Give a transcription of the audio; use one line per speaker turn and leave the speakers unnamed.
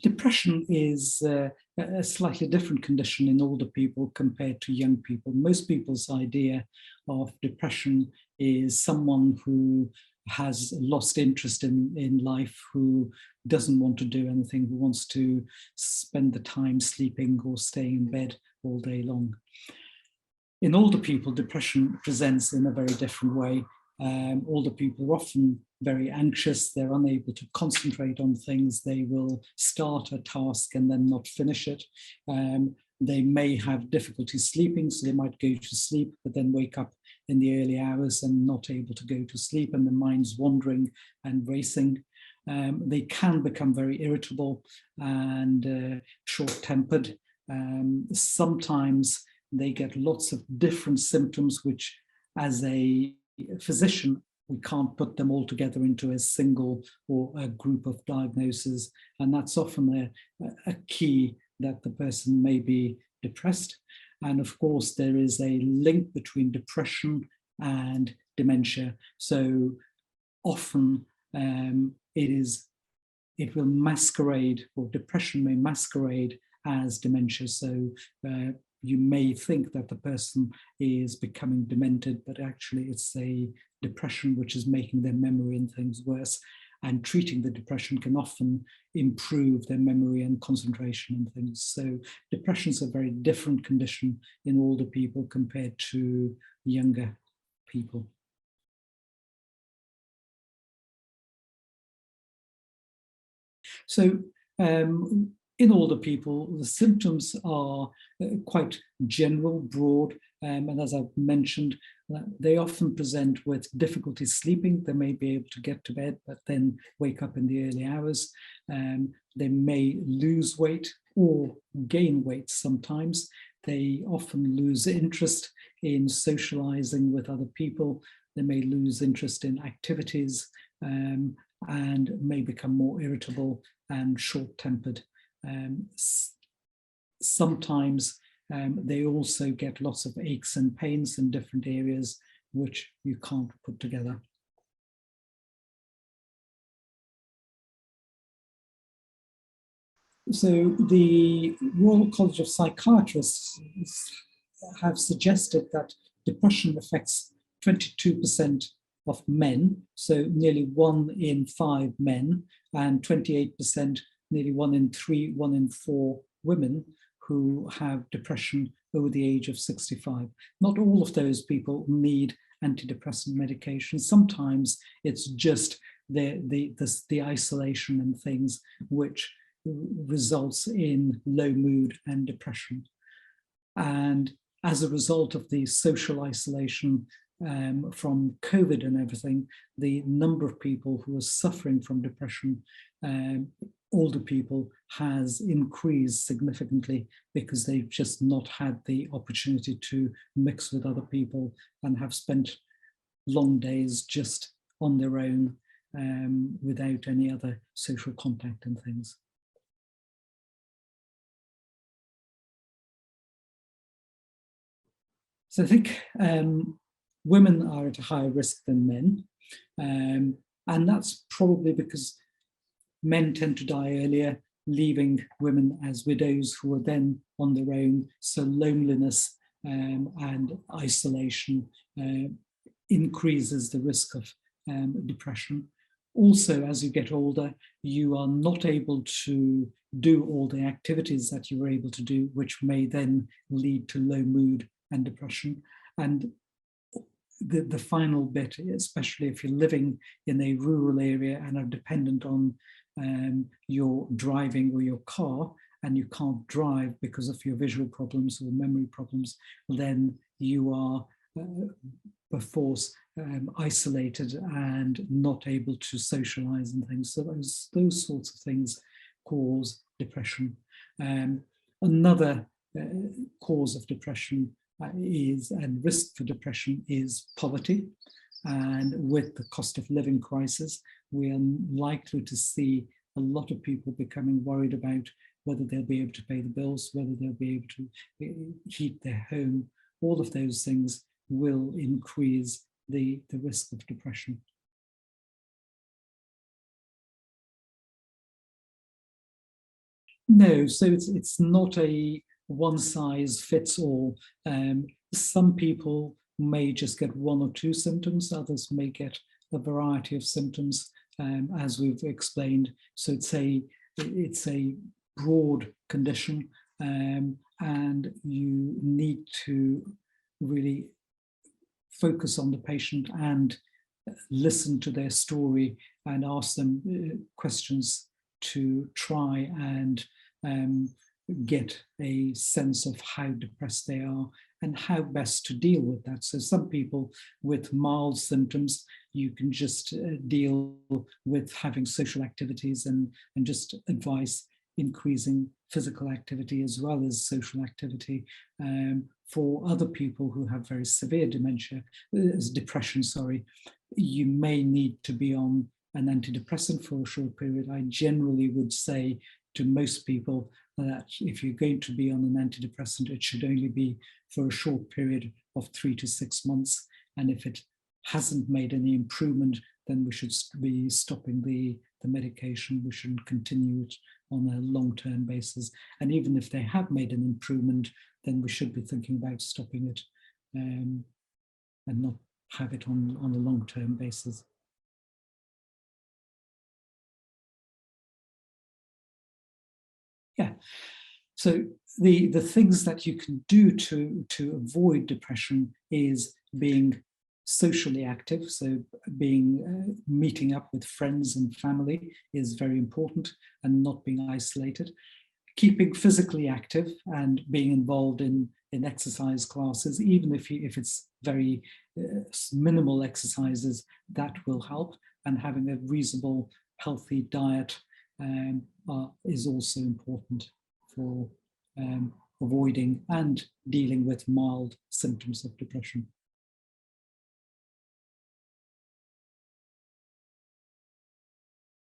Depression is a slightly different condition in older people compared to young people. Most people's idea of depression is someone who has lost interest in life, who doesn't want to do anything, who wants to spend the time sleeping or staying in bed all day long. In older people, depression presents in a very different way. Older people are often very anxious, they're unable to concentrate on things, they will start a task and then not finish it. They may have difficulty sleeping, so they might go to sleep, but then wake up in the early hours and not able to go to sleep, and the mind's wandering and racing. They can become very irritable and short-tempered. Sometimes they get lots of different symptoms, which as a physician, we can't put them all together into a single or a group of diagnoses. And that's often a key that the person may be depressed. And of course, there is a link between depression and dementia. So often it will masquerade, or depression may masquerade as dementia. So you may think that the person is becoming demented, but actually it's a depression which is making their memory and things worse. And treating the depression can often improve their memory and concentration and things. So depression is a very different condition in older people compared to younger people. So in older people, the symptoms are quite general, broad, and as I've mentioned, they often present with difficulty sleeping. They may be able to get to bed, but then wake up in the early hours. They may lose weight or gain weight sometimes. They often lose interest in socializing with other people. They may lose interest in activities and may become more irritable and short-tempered. Sometimes they also get lots of aches and pains in different areas which you can't put together. So the Royal College of Psychiatrists have suggested that depression affects 22% of men, so nearly 1 in 5 men, and 28%, nearly 1 in 3, 1 in 4 women who have depression over the age of 65. Not all of those people need antidepressant medication. Sometimes it's just the isolation and things which results in low mood and depression. And as a result of the social isolation from COVID and everything, the number of people who are suffering from depression, older people, has increased significantly because they've just not had the opportunity to mix with other people and have spent long days just on their own without any other social contact and things. So I think women are at a higher risk than men. And that's probably because men tend to die earlier, leaving women as widows who are then on their own. So loneliness and isolation increases the risk of depression. Also, as you get older, you are not able to do all the activities that you were able to do, which may then lead to low mood and depression. And the final bit, especially if you're living in a rural area and are dependent on your driving or your car, and you can't drive because of your visual problems or memory problems, then you are perforce isolated and not able to socialize and things. So those sorts of things cause depression. Another cause of depression and risk for depression is poverty. And with the cost of living crisis, we are likely to see a lot of people becoming worried about whether they'll be able to pay the bills, whether they'll be able to heat their home. All of those things will increase the risk of depression. No, so it's not a one size fits all. Some people may just get one or two symptoms, others may get a variety of symptoms, as we've explained. So it's a broad condition, and you need to really focus on the patient and listen to their story and ask them questions to try and get a sense of how depressed they are and how best to deal with that. So some people with mild symptoms, you can just deal with having social activities and just advise increasing physical activity as well as social activity. For other people who have very severe depression, you may need to be on an antidepressant for a short period. I generally would say to most people that if you're going to be on an antidepressant, it should only be for a short period of 3 to 6 months. And if it hasn't made any improvement, then we should be stopping the medication. We shouldn't continue it on a long-term basis. And even if they have made an improvement, then we should be thinking about stopping it and not have it on a long-term basis. Yeah. So the things that you can do to avoid depression is being socially active. So being meeting up with friends and family is very important, and not being isolated. Keeping physically active and being involved in exercise classes, even if it's very minimal exercises, that will help. And having a reasonable, healthy diet is also important for avoiding and dealing with mild symptoms of depression.